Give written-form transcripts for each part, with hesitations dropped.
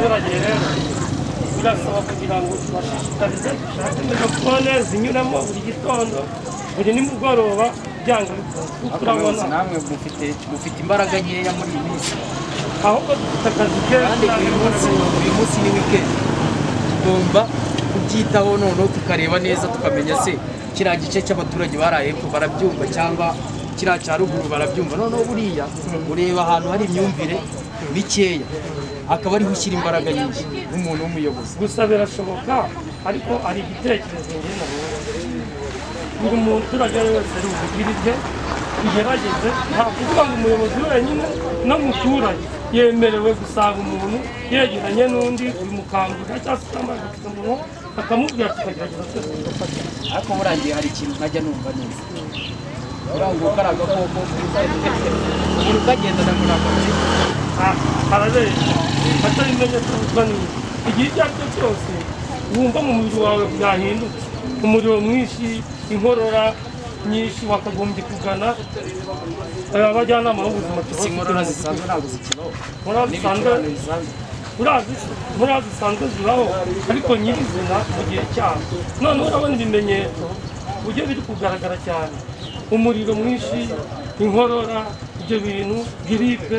abaturage rero birasaba kugira ngo tubashishikarize dushake megafone zinyuramo buri gitondo buri nimugoroba byanga bikunze namwe mufite imbaraga nkeya muri iyi minsi ahubwo dufite akazi keza kandi uyu munsi ni weekend tugomba kubyitaho noneho tukareba neza tukamenya se kiriya gice cy'abaturage baraye hepfo barabyumva cyangwa kiriya cya ruguru barabyumva noneho buriya ureba ahantu hari imyumvire mikeya akaba ariho ushyira imbaraga nyinshi nk'umuntu w'umuyobozi gusa birashoboka ariko ari igitekerezo ngena buri muturage wese ari ubugirire bigerageze nta kuvuga ngo umuyobozi wenyine n'umuturage yemerewe gusanga umuntu yegeranye n'undi bimukangurira cyangwa se utambaye agapfukamunwa akamubwira tukagerageza twese tugafata ariko burangiye hari ikintu ntajya numva neza uranguka ari agakoko umuntu kagendana muri ako gace harabeshya atari ibimenyetso bizwa n'ibi igihe icyo ari cyo cyose wumva mu mubiri wawe byahindutse umuriro mwinshi inkorora nyinshi wakagombye kugana abajyanama b'ubuzima inkorora zisanzwe ntabwo zikibaho inkorora zisanzwe zibaho ariko nyirizina mu gihe cyabo noneho urabona ibimenyetso uburyo biri kugaragara cyane umuriro mwinshi inkorora ibyo bintu giripe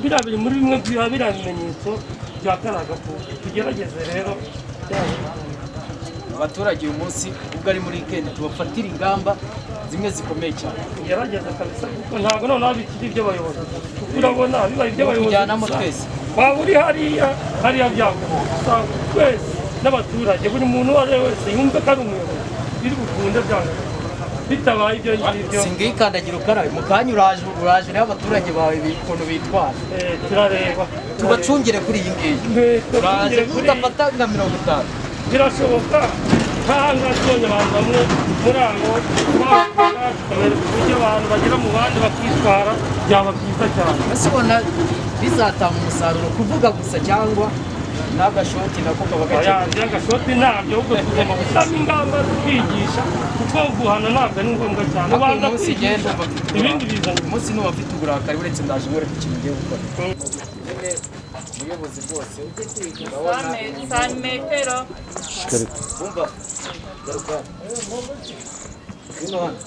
biriya biri muri bimwe biriya bimenyetso bya kariya gakoko tugerageze rero abaturage uyu munsi ubwo ari muri weekend tubafatira ingamba zimwe zikomeye cyane tugerageza kabisa kuko ntabwo noneho bikiri iby'abayobozi kuko urabona bibaye iby'abayobozi tujyanamo twese waba uri hariya byagoye usanga twese n'abaturage buri muntu uwo ari we wese yumve ko ari umuyobozi biri bukunde byange bitabaye ibyo ngibyo singikandagira ukarabe mu kanya uraje rero abaturage bawe ukuntu bitwara turareba tubacungire kuri iyi ngiyi uraje udafata nka 50 birashoboka nk'ahangaha tubonye abantu bamwe muri abo tukabereka uburyo abantu bagera mu bandi bakitwara byaba byiza cyane ese ubona bizatanga umusaruro kuvuga gusa cyangwa n'agashoti nako kaba gakenewe agashoti ntabyo ahubwo tugomba gushyiramo ingamba tukigisha kuko guhana ntabwo ari ngombwa cyane ubanza kwigisha ibindi bizanye umunsi n'uba afite uburakari uretse ndaje nkwereka ikintu ugiye gukora umuyobozi rwose santimetero umva garuka hino hano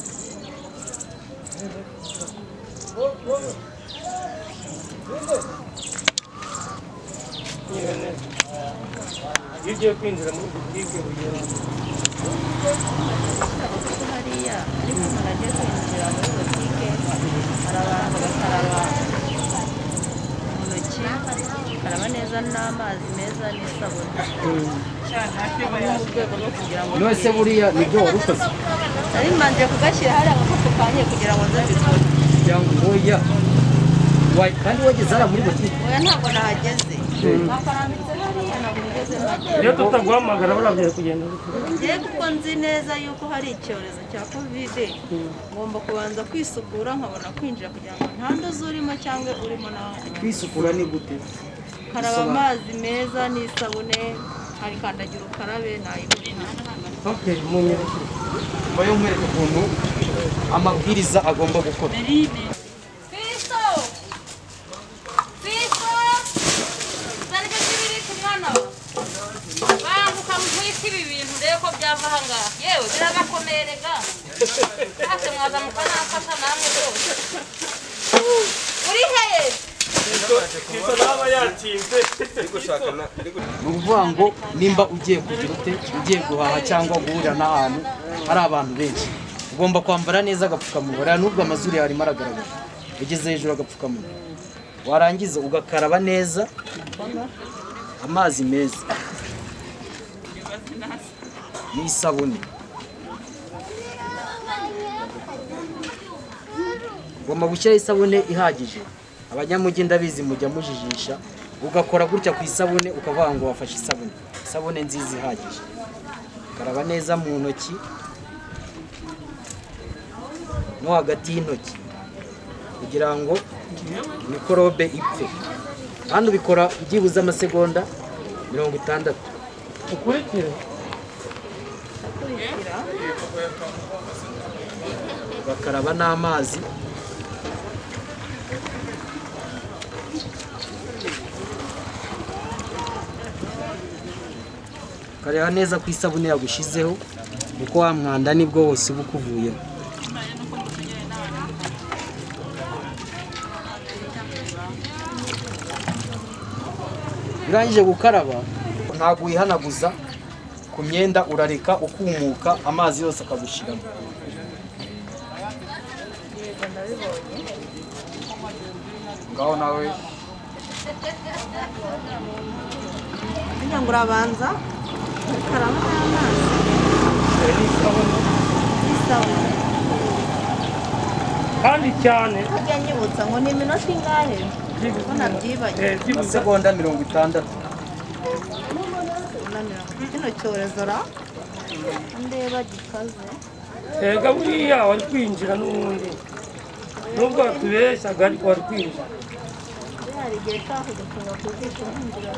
iyo ugiye kwinjira muri butike ugenda hariya ariko umuntu agiye kwinjira muri butike arabanza agakaraba mu ntoki akaraba neza n'amazi meza n'isabune mu rwego rwo kugira ngo nose buriya nibyo wari ukoze nari mbanje kugashyira hariya agakopo kanye kugira ngo nze mbikore cyangwa oya kandi wageze hariya muri butike oya ntabwo nahageze bakarambitse hariya ntabwo nigeze mpagera iyo tutaguhamagara barabyeye kugenda ngiye kuko nzi neza yuko hari icyorezo cya kovide ngomba kubanza kwisukura nkabona kwinjira kugira ngo ntanduze urimo cyangwa urimo nawe kwisukura ni gute karaba amazi meza n'isabune hari kandagira ukarabe nayibona mu nyubako bayo nkwereka ukuntu amabwiriza agomba gukora ibi bintu rero ko byava aha ngaha yewe biragakomerega ntacyo mwaza mukanafasha namwe rwose uri heye ni ukuvuga ngo nimba ugiye kugira ute ugiye guhaha cyangwa guhurira n'ahantu hari abantu benshi ugomba kwambara neza agapfukamunwa rero nubwo amazuru yawe arimo aragaragara ugeze hejuru agapfukamunwa warangiza ugakaraba neza amazi meza n'isabune ugomba gushyiraho isabune ihagije abanyamujyi ndabizi mujya mujijisha ugakora gutya ku isabune ukavuga ngo wafashe isabune nziza ihagije ukaraba neza mu ntoki no hagati y'intoki kugira ngo mikorobe ipfe kandi ubikora byibuze amasegonda 60 ukurikire ugakaraba n'amazi ukareba neza ko isabune yagushizeho kuko wa mwanda nibwo wose uba ukuvuyeho. Urangije gukaraba ntabwo wihanaguza ku myenda, urareka ukumuka amazi yose akagushiramo. Ngaho nawe kugira ngo urabanza ukaraba n'amazi n'isabune kandi cyane ujya nyibutsa ngo ni iminota ingahe ko nabyibagiwe amasegonda 60. kino cyorezo ra ndeba gikaze ega buriya wari kwinjira n'ubundi nubwo watubeshyaga ariko wari kwinjira. hari igihe cyaho gufunga ku jisho hinjira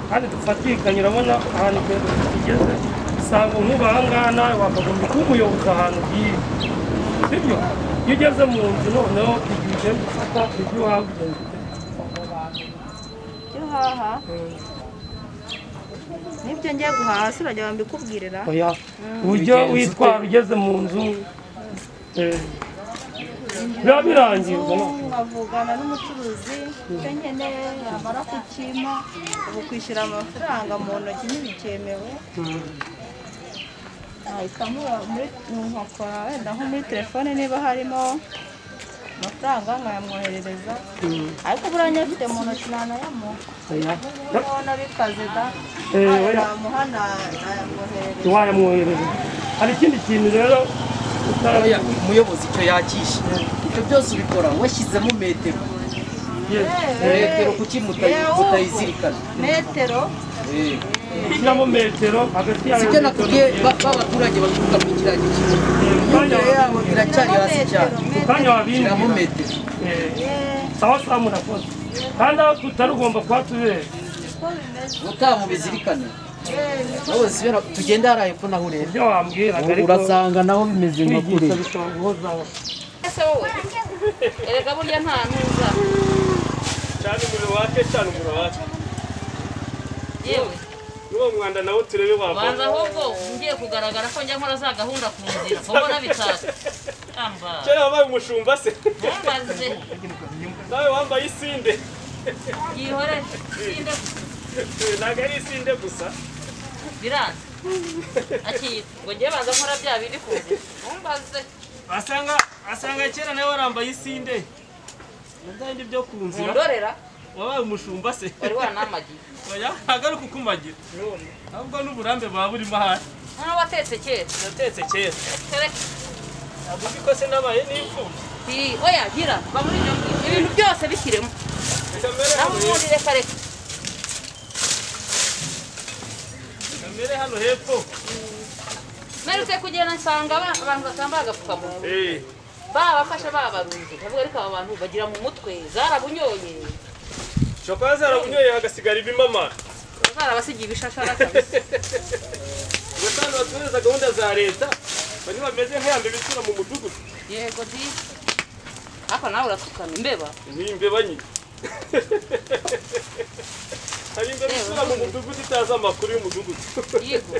kandi dufatikanye urabona ahantu tugeze usanga nk'ubu aha ngaha nawe wakagombye kuba umuyobozi ahantu ugiye, sibyo? Iyo ugeze mu nzu noneho igihe ugiye gufata ibyo uhaha ugenda ibyo uhaha n'ibyo ngiye guhaha si urajya mbikubwirira uburyo witwara ugeze mu nzu biba birangiye nkavugana n'umucuruzi icyo nkeneye yamara kukimpa ubu kwishyura amafaranga mu ntoki ntibikemewe nahita nkakora wenda nko muri telefone niba harimo amafaranga nkayamwoherereza ariko buriya nyafite mu ntoki nanayamuha urabona bikaze da namuha nayamwoherereza wayamwoherereza. Hari ikindi kintu rero umuyobozi icyo yakisha ibyo byose ubikora washyizemo metero. Metero kuki mutayizirikana? Metero ushyiramo metero hagati yawe. Sibyo nakubwiye b'abaturage baturuka muri kiriya gice imyumvire yabo iracyari hasi cyane. Ukanya wabindi Shyiramo metero. sawa sawa murakoze kandi aho tutari ugomba kuba tubere utamubizirikana nawe zibera tugenda haraye ko naho ureba ibyo wambwiraga ariko urasanga naho bimeze nka kure. ese wowe erega burya nta ntuza cyane umuriro wake yewe n'uwo mwanda nawo turebe wava banza ahubwo ngiye kugaragara ko njya nkora za gahunda ku nzira ubwo nabitaka amba kera wabaye umushumba se ntumbaze nawe wambaye isinde yihore sinde ntabwo ari isinde gusa biranze akiyita ngo ngiye banza nkora bya bindi ku nzira ntumbaze asanga kera nawe warambaye isinde n'ibindi byo ku nzira ndorera wabaye umushumba se wari wanamagiye oya agaruka ukumagira ahubwo n'uburambe baba burimo hasi none watetse kera natetse kera tereka ntabwo uzi ko se nabaye n'imfubyi oya gira ba muri ibyo ngibyo ibintu byose bishyiremo naho ubundi reka reka kamere hano hepfo merutse kugenda nsanga abantu batambaye agapfukamunwa babafashe babarunze ndavuga ariko aba bantu bagira mu mutwe zarabunyoye shokora zarabunyoye hagasigara ibimamara zarabasigiye ibishashara kabisa ugasanga batureza gahunda za leta bari bameze nk'ayambe bisura mu mudugudu yego di ariko nawe uratukana imbeba ni imbeba nyine hari imbeba isura mu mudugudu itazi amakuru y'umudugudu yego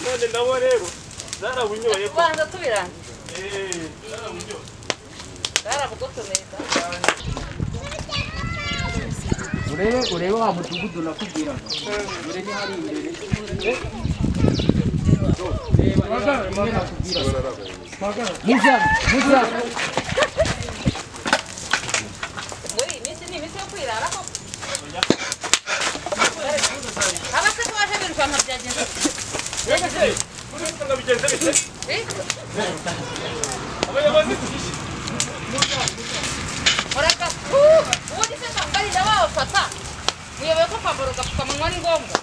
none nabo rero zarabunyoye ko tubanza tubirangiza zarabunyoye zarabugotomeza urebe wa mudugudu nakubwiraga ure ni hari imbere muza muri iyi minsi ni iminsi yo kwirara ko abase ko baje birukanka byagenze usanga bigenze bite abayobozi ureka ubundi se mbarira babafata muyoboye ko kwambara agapfukamunwa ni ngombwa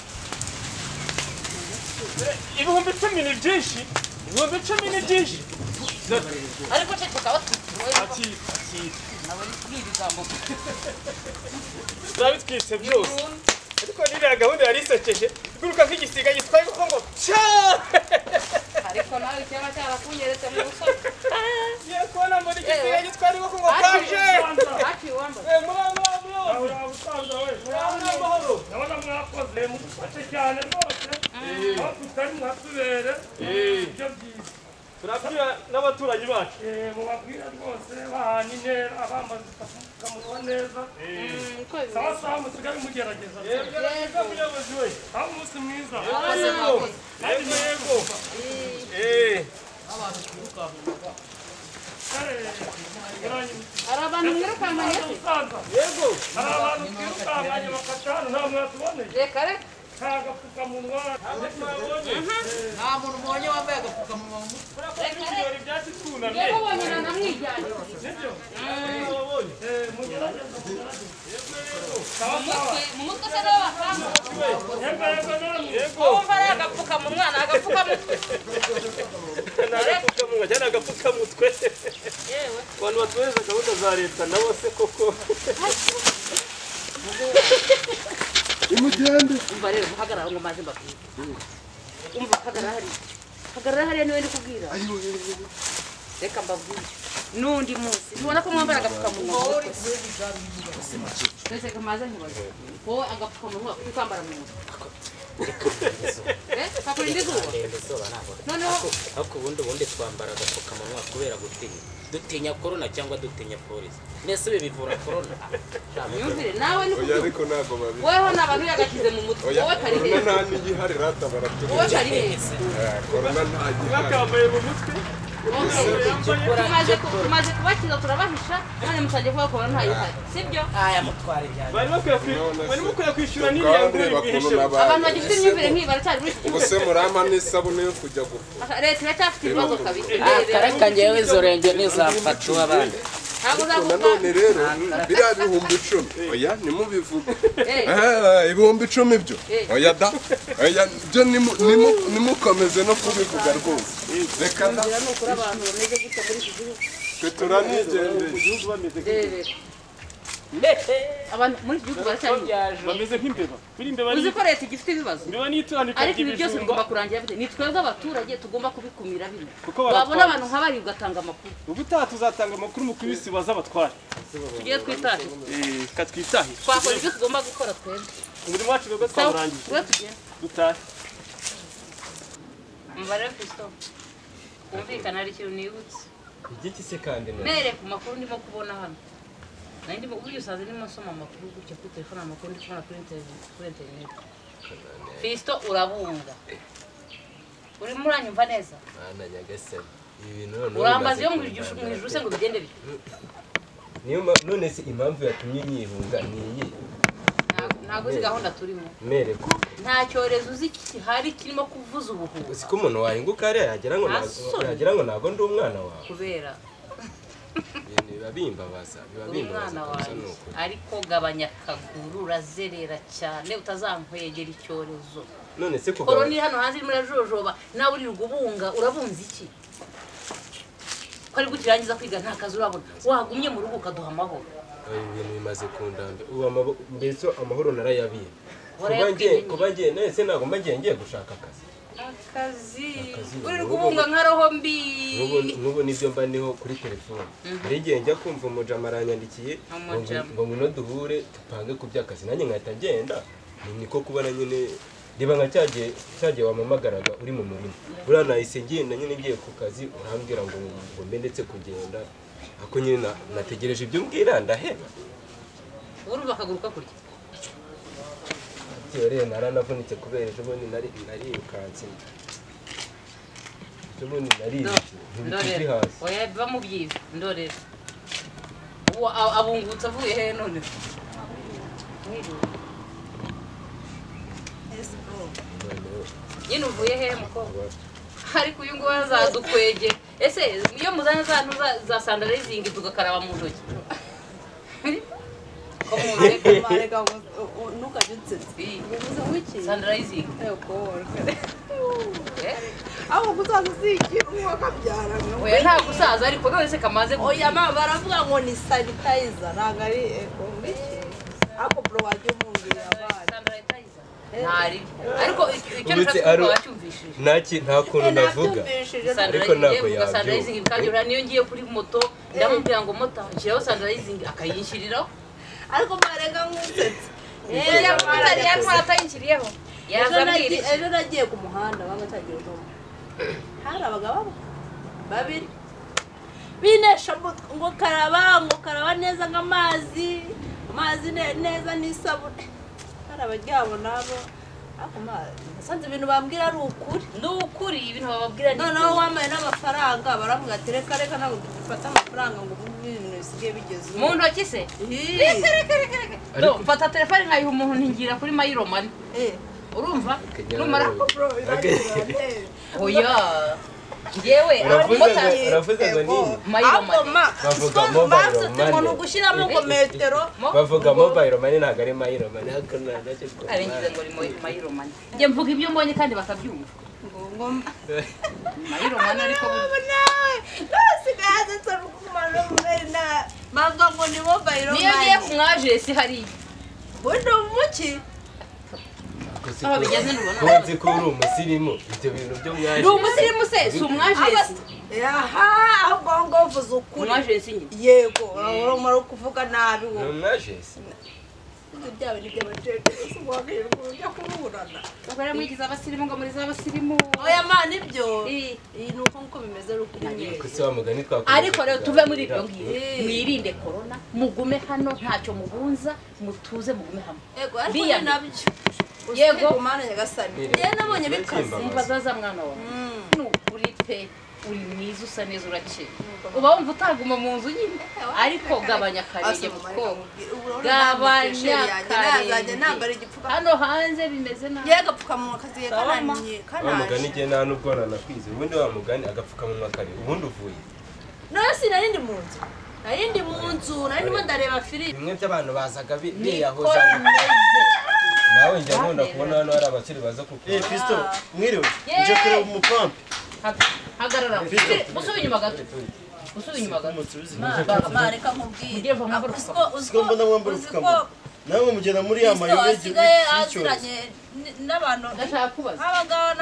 ibihumbi 10 ni byinshi ibihumbi 10 ni byinshi ariko ceceka ati nabona ibigambo zabitwitse byose ariko niriya gahunda yari isekeje iguruka nk'igisiga gitwaye kuko ngo ariko nawe cyaba cyarakunyeretse mu busoro ngiye kubona muri igisiga gitwaye kuko ngo kaje haciye uwambaye muramba muramba ndabona mwakoze mufate n'abaturanyi bacu mubabwira rwose bahana intera abambaza udupfukamunwa neza sawa sawa musigaye mugerageza yego muyobozi we aho umunsi mwiza yego hari abantu mwirukankanye yego hari abantu twirukankanye bakata hano nta mwatuboneye reka reka nta gapfukamunwa nta muntu ubonye wambaye agapfukamunwa mu mutwe ibirori byacu twunamye yewe ubonye na namwijyanye mugerageza mu mutwe se nawe wakanga yego wumva ari agapfukamunwa ni agapfukamutwe ni agapfukamunwa cyangwa agapfukamutwe yewe abantu batuhereza gahunda za leta nabo se koko imugende umva rero muhagarara ngo maze mbabwire umva hagarara hariya niwe ndi kubwira reka mbabwire n'undi munsi ntubona ko mwambara agapfukamunwa mu mutwe twese kamaze nkibaze wowe agapfukamunwa uri kwambara mu mutwe kakurinda izuba noneho ariko ubundi twambara agapfukamunwa kubera dutinya korona cyangwa dutinya polisi mbese ibi bivura korona myumvire nawe ni oya ariko ntabwo babizi weho n'abantu yagashyize mu mutwe wowe kari korona heza nta n'igihari rata baratureba wowe kari heza korona nta gihari bakambaye mu mutwe tumaze kubakiza turabahisha none mutajya kuba korona ntayihari sibyo aya mutware cyane bari bakwiye kwishyura n'iriya nguru bihishe abantu bagifite imyumvire nk'iyi baracyari muri iki ubwo se murampa n'isabune yo kujya gufura leta iracyafite ibibazo kabiri kareka ngewe izo renge ntizamfata uw'abandi ntabwo nanone rero biriya bihumbi 10 oya nimubivuge ibihumbi 10 byo oya da oya byo nimukomeze no kubivuga rwose reka da nukuri abantu bameze gutya muri iki gihugu twe turanigendeye abantu muri iki gihugu baracyari bameze nk'imbeba kuri imbeba uzi ko leta igifite ibibazo imbeba n'itandika ariko ibi byose bigomba kurangira bite ni twebwe abaturage tugomba kubikumira bino Kuko baratwara. wabona abantu nk'abari ugatanga amakuru ubutaha tuzatanga amakuru mu kubisibaza abatware tugiye twitahira katwitahire twakora ibyo tugomba gukora twebwe umurimo wacu rero twawurangije twe tugenda dutahe umubare wa kristo kumvikana hari ikintu nibutse igiki se kandi mere ku makuru ndimo kubona hano nari ndimo uburyo usanze ndimo nsoma amakuru gutya kuri telefone amakuru ndi kubona kuri interineti kristo urabunga urimo uranyumva neza Mana nyagasani ibi bintu none urambaza iyo mu ijuru se ngo bigende bite none se impamvu yatumye nyihunga ni iyi ntabwo uzi gahunda turimo mereko nta cyorezo uzi gihari kirimo kuvuza ubuhuha uzi ko umuntu wahinguka hariya yagira ngo ntabwo ndi umwana wawe kubera biba bimbabaza uri umwana wanjye ariko gabanya akaguru urazerera cyane utazankwegera icyorezo none se koroni hano hanze irimo irajojoba nawe uri rugubunga urabunza iki ko ari gukirangiza kwiga nta kazi urabona wagumye mu rugo ukaduha amahoro ibintu bimaze kundambe ubu mbese amahoro narayabiye Warayabwiye kuba ngiye nese ntabwo mba ngiye gushaka akazi uri rugubunga nka roho mbi n'ubu nibyo mba niho kuri telefone hari igihe njya kumva umujama aranyandikiye ngo ngwino duhure dupange ku by'akazi nanjye nkahita ngenda niko kubona nyine reba nka cyagiye wampamagaraga uri mu murima buriya nahise ngenda nyine ngiye ku kazi urambwira ngo mbe ndetse kugenda ako nyine nategereje ibyo umbwira ndaheba urumva akaguru kakurya rero naranavunitse kubera ejo bundi narirukanse ejo bundi narirutse ntibikiri hasi oya biba mu byiza ndorera ubu abungutse avuye hehe none nyine uvuye hehe mukobwa ariko uyu nguyu azadukwege ese iyo muzana za sandalizingi tugakaraba mu ntoki Mareka ntukajye utsetse uvuze wiki sandalizingi aho gusaza uzigira uwakabyara oya nta gusaza ariko none se kamaze oya mama baravuga ngo ni sanitizer ntabwo ari eko mbiki ako bro wajya umumbwira abana ntari ariko icyo nshaka wacyumvishije nta kuntu navuga ariko ntabwo yabyumva sandalizingi bikajyura niyo ngiye kuri moto ndamubwira ngo moto nshyiraho sandalizingi akayinshyiriraho ariko mareka nk'utsetse atayishyiriyeho ejo nagiye ku muhanda bagatangira udomo hari abagabo babiri binesha ngo karaba neza nk'amazi neza n'isabune karaba ryabo nabo sanze ibintu bambwira ari ukuri ibintu bababwira ni noneho wamaye n'amafaranga baravuga ati reka ntabwo dufata amafaranga ngo ibintu bisigaye bigeze mu ntoki se reka mfata telefone nkayiha umuntu ntingira kuri Mayiro Money urumva numara ko bro oya ngewe uravuze ngo nini Mayiro Money bavuga mobile money umuntu gushiramo ngo metero bavuga mobile money ntabwo ari Mayiro Money ari ngize ngo ni Mayiro Money nge mvuga ibyo mbonye kandi bakabyumva ngo Mayiro Money ariko nawe nasigaye tsarukuma na bavuga ngo ni mobile money niyo ngiye kumwajesi hari bundo muki aho bigeze nubona nzi ko uri umusirimu ibyo bintu byo mwaje ndi umusirimu se si umwajesi aha ahubwo ngo uvuze ukuri umwajesi nyine yego urumara kuvuga nabi ni umwajesi ibyawe ni by'abacece ubwogere kujya kuburana ubwo mwigiza abasirimu ngo muri z'abasirimu oya mana ibyo iyi nuko nko bimeze rukuri nyine kuko wa mugani twakoze ariko rero tuve muri ibyo ngibyo mwirinde corona mugume hano ntacyo mugunza mutuze mugume hamwe yego ariko nabyo yego umana nyagasani ye nabonye bikaze mbazaza mwana wawe nukuri pe uri mwiza usa neza urakeye uba wumva utaguma mu nzu nyine ariko gabanya akarenge mukobwa gabanya akarenge hano hanze bimeze nabi ye agapfukamunwa kaziye kananiye wa mugani igihe nta n'ubwo nanakwize ubundi wa mugani agapfukamunwa kare ubundi uvuye nasi narindi mu nzu narindimo ndareba filime bimwe by'abantu bazaga biyahoza nawe njya nkunda kubona hano hari abakiri baza kuko Fisto mwiriwe nje kureba umupampe hagarara usubiye inyuma gato mareka nkubwire uziko mbona mwambara upfukamunwa nawe mugenda muri ya mayo asigaye aziranye n'abantu ndashaka kubaza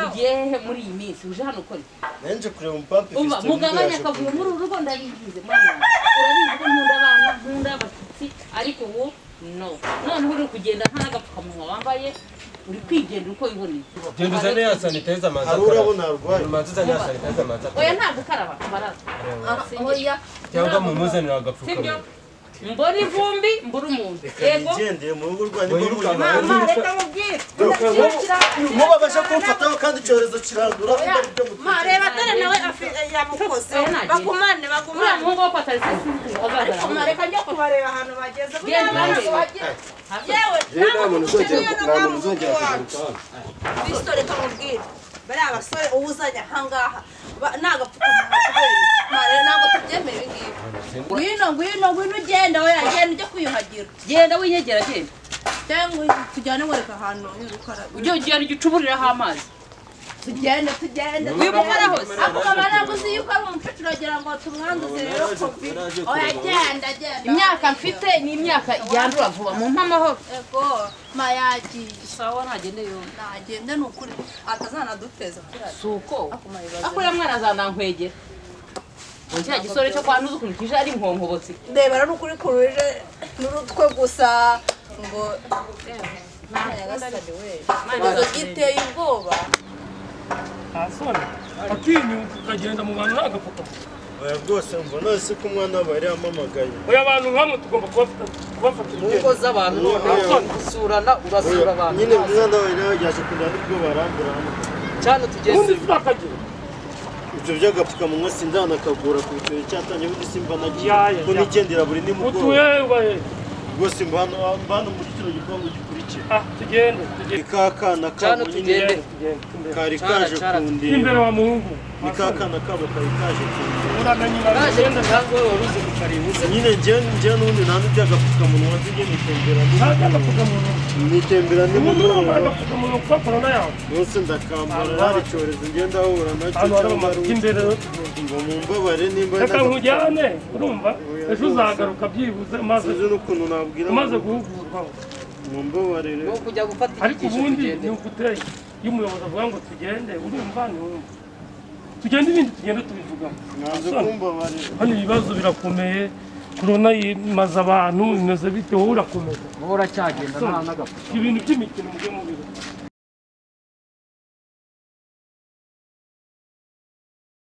ugiye muri iyi minsi uje hano ukora nawe nje kureba umupampe Fisto mugabanya akavuyo muri uru rugo ndabigize mwana urabizi ko nkunda abana nkunda abashyitsi ariko ubu no noneho uri kugenda nta n'agapfukamunwa wambaye uri kwigendera uko wiboneye genda uzane ya sanitizer amazi hari urabona arwaye amazi uzane ya sanitizer amazi oya ntabwo ukaraba amaraso oya cyangwa mumuzanira agapfukamunwa mbona ivumbi mbura umuntu yego ngendeye mu rugo rwanjye rwo muri mama reka mubwire mubabasha kumfataho kandi icyorezo kirandura reba dore nawe yamukoze bagumane uriya muhungu wo patari reka njya kubareba ahantu bageze yewe nta muntu uzongera Fisto reka mubwire bariya abasore uwuzanye ahangaha nagapfukamunwa kubera ntabwo tubyemeye ibingibi ngwino ugenda oya genda ujye kwiyuhagira genda winyegera genda cyangwa tujyane wereka ahantu y'urukarabiro ujye ugenda ujye ucuburiraho amazi tugende wibukara hose ako kaba naguzi yuko ari umukecuru agira ngo tumwanduze rero covid oya genda imyaka mfite ni imyaka yandura vuba mu mpamahoro ego mayagiye sawa ntagende yombi nagende ni ukuri atazanaduteza kurara suko akuriya mwana azanankwegera kiriya gisore cyo kwa ntuzukurikije ari inkonkobotsi ndebera n'ukuri kuruje n'urutwe gusa ngo nyagasani we ikibazo giteye ubwoba ntasone atinyuka ukagenda mu bantu ntagapfukamunwa oya rwose mbona si ko umwana aba yari yamamagaye oya abantu nk'amwe tugomba kubafata mu ngo z'abantu noneho usurana urasura abantu nyine umwana we rero yaje kujya nibwo barambura hano cyane tugeze ubundi tuzakagira ibyo by'agapfukamunwa sindanakagura ku biceri cyatangiye ubundi simba nagiye Yaya, ko nigendera buri nimugoroba utuye ubaye rwose mbana muri kino gipangu gikurikira tugende kakana cyane kabo tugende kari kaje kundeba imbere wa muhungu ni kakana kabo kari kaje kundeba uramenye kaje cyangwa wari uzi kukaribuze nyine njye n'undi nta n'iby'agapfukamunwa nzi njye nitembera nimugoroba agapfukamunwa kuba korona yawe rwose ndakambara hari icyorezo ngenda ahura nacyo ahantu hari amavuta imbere ngo mumbabare nimba reka nkujyane urumva ejo uzagaruka byibuze sinzi n'ukuntu nabwira umaze guhugurwa mumbabarire no kujya gufata ariko ubundi ni uguteye iyo umuyobozi avuga ngo tugende urumva ntiwumva tugende ibindi tugende tubivugaho mwanze kumbabarira hano ibibazo birakomeye korona yimaze abantu bimeze bite wowe urakomeza wowe uracyagenda nta n'agapfukamunwa ibintu by'imikino mujye mubiri